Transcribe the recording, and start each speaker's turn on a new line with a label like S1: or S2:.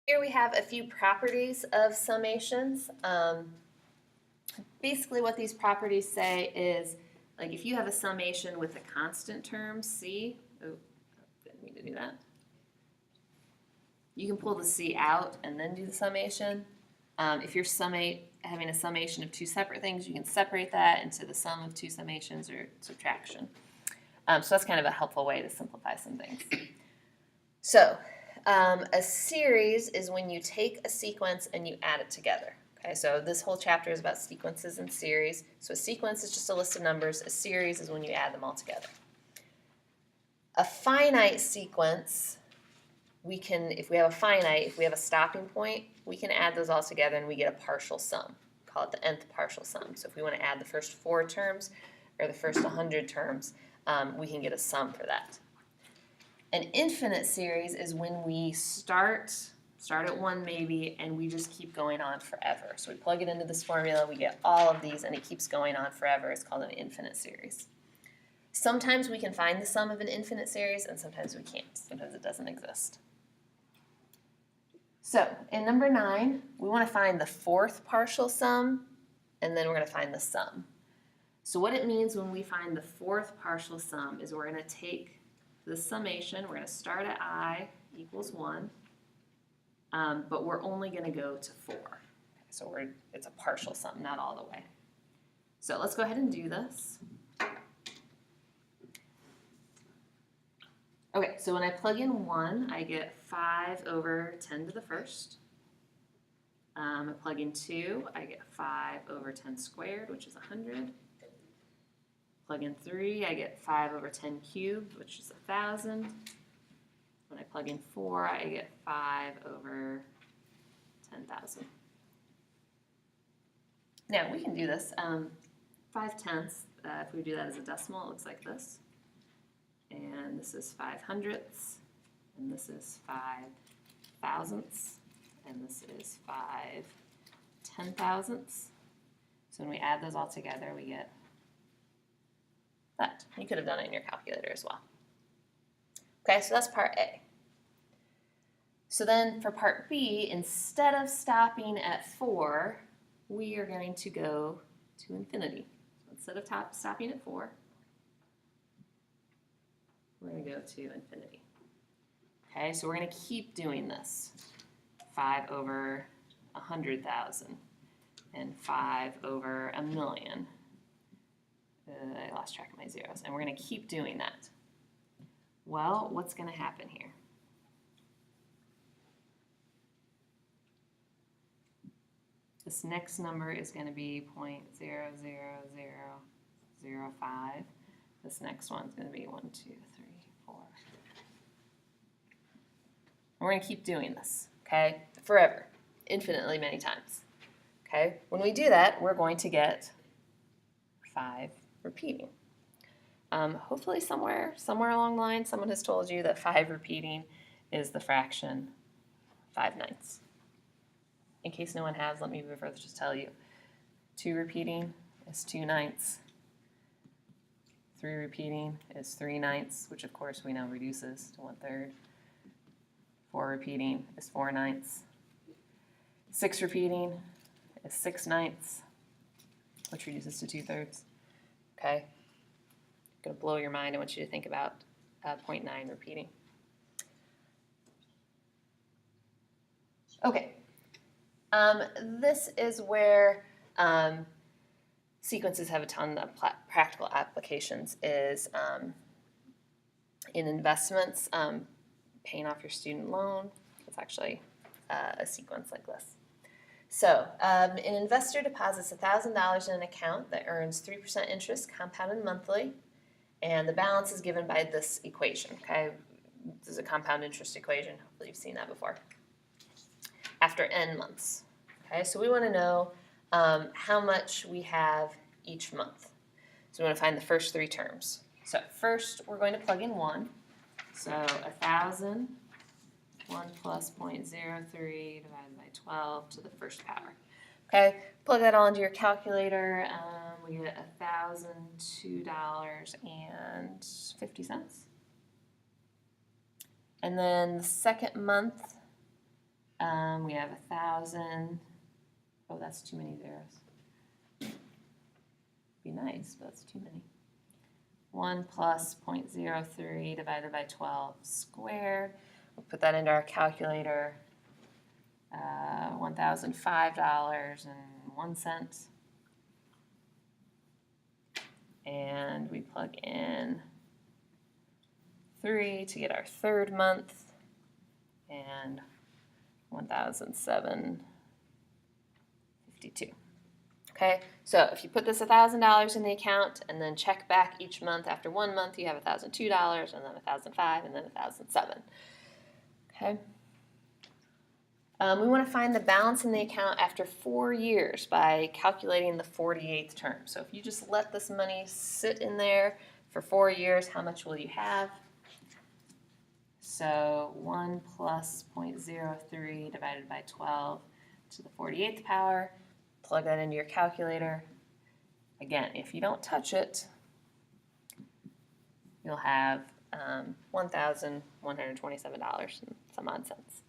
S1: Here we have a few properties of summations. Basically what these properties say is, like if you have a summation with a constant term, C, didn't mean to do that. You can pull the C out and then do the summation. If you're having a summation of two separate things, you can separate that into the sum of two summations or subtraction. So that's kind of a helpful way to simplify some things. So a series is when you take a sequence and you add it together. Okay, so this whole chapter is about sequences and series. So a sequence is just a list of numbers. A series is when you add them all together. A finite sequence, if we have a stopping point, we can add those all together and we get a partial sum. Call it the nth partial sum. So if we want to add the first 4 terms or the first 100 terms, we can get a sum for that. An infinite series is when we start at 1 maybe, and we just keep going on forever. So we plug it into this formula, we get all of these, and it keeps going on forever. It's called an infinite series. Sometimes we can find the sum of an infinite series, and sometimes we can't. Sometimes it doesn't exist. So in number 9, we want to find the 4th partial sum, and then we're going to find the sum. So what it means when we find the 4th partial sum is we're going to take the summation, we're going to start at I equals 1, but we're only going to go to 4. Okay, so it's a partial sum, not all the way. So let's go ahead and do this. Okay, so when I plug in 1, I get 5 over 10 to the first. I plug in 2, I get 5 over 10 squared, which is 100. Plug in 3, I get 5 over 10 cubed, which is 1,000. When I plug in 4, I get 5 over 10,000. Now, we can do this. 5/10, if we do that as a decimal, it looks like this. And this is 5/100ths, and this is 5/1000ths, and this is 5/10,000ths. So when we add those all together, we get that. You could have done it in your calculator as well. Okay, so that's part A. So then for part B, instead of stopping at 4, we are going to go to infinity. So instead of stopping at 4, we're going to go to infinity. Okay, so we're going to keep doing this. 5 over 100,000 and 5 over 1,000,000. I lost track of my zeros. And we're going to keep doing that. Well, what's going to happen here? This next number is going to be 0.00005. This next one's going to be 1, 2, 3, 4. We're going to keep doing this, okay, forever, infinitely many times. Okay, when we do that, we're going to get 5 repeating. Hopefully somewhere along the line, someone has told you that 5 repeating is the fraction 5/9. In case no one has, let me further just tell you. 2 repeating is 2/9. 3 repeating is 3/9, which of course we know reduces to 1/3. 4 repeating is 4/9. 6 repeating is 6/9, which reduces to 2/3. Okay? Going to blow your mind. I want you to think about 0.9 repeating. Okay. This is where sequences have a ton of practical applications, is in investments, paying off your student loan. It's actually a sequence like this. So an investor deposits $1,000 in an account that earns 3% interest compounded monthly, and the balance is given by this equation. Okay, this is a compound interest equation. Hopefully you've seen that before. After n months. Okay, so we want to know how much we have each month. So we want to find the first 3 terms. So first we're going to plug in 1. So 1,000, 1 plus 0.03 divided by 12 to the first power. Okay, plug that all into your calculator. We get $1,002.50. And then the second month, We have 1,000. Oh, that's too many zeros. Be nice, but that's too many. 1 plus 0.03 divided by 12 squared. We'll put that into our calculator. $1,005.01. And we plug in 3 to get our third month, and 1,752. Okay, so if you put this $1,000 in the account and then check back each month, after 1 month you have $1,002, and then 1,005, and then 1,007. Okay. We want to find the balance in the account after 4 years by calculating the 48th term. So if you just let this money sit in there for 4 years, how much will you have? So 1 plus 0.03 divided by 12 to the 48th power. Plug that into your calculator. Again, if you don't touch it, you'll have $1,127 and some odd cents.